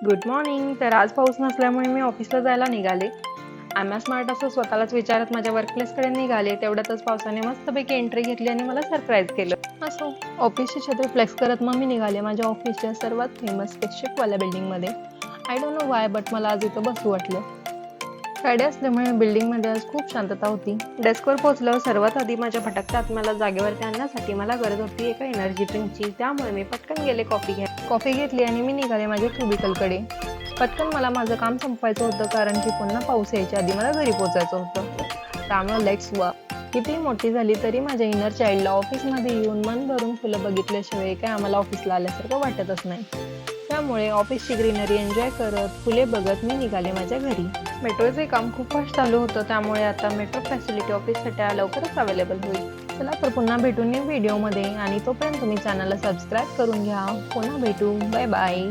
Good morning. तर आज पाऊस नसल्यामुळे मी ऑफिसला जायला निघाले. आय स्मार्ट असं स्वतःलाच विचारत माझ्या वर्कप्लेसकडे निघाले. तेवढ्यातच पावसाने मस्तपैकी एंट्री घेतली आणि मला सरप्राईज केलं. असो, ऑफिसची छत्री फ्लेक्स करत मग मी निघाले माझ्या ऑफिसच्या सर्वात फेमस स्पेसशिपवाल्या बिल्डिंगमध्ये. I don't know Y, but मला आज इथं बसू वाटलं. फ्रायडे असल्यामुळे बिल्डिंगमध्ये आज खूप शांतता होती. डेस्कवर पोहोचल्यावर सर्वात आधी माझ्या भटकत्या आत्म्याला जागेवरती आणण्यासाठी मला गरज होती एका एनर्जी ड्रिंकची. त्यामुळे मी पटकन गेले कॉफी घेतली आणि मी निघाले माझ्या क्युबिकलकडे. पटकन मला माझं काम संपवायचं होतं, कारण की पुन्हा पाऊस यायच्या आधी मला घरी पोहोचायचं होतं. त्यामुळे लेट्स वर्क. किती मोठी झाली तरी माझ्या इनर चाइल्डला ऑफिसमध्ये येऊन मन भरून फुलं बघितल्याशिवाय काय आम्हाला ऑफिसला आल्यासारखं वाटतच नाही. त्यामुळे ऑफिसची ग्रीनरी एन्जॉय करत फुले बघत मी निघाले माझ्या घरी. मेट्रोचे काम खूप फास्ट चालू होतं, त्यामुळे आता मेट्रो फॅसिलिटी ऑफिससाठी लवकरच अवेलेबल होईल. चला तर पुन्हा भेटून या व्हिडिओमध्ये, आणि तोपर्यंत तुम्ही चॅनलला सबस्क्राईब करून घ्या. पुन्हा भेटू. Bye bye.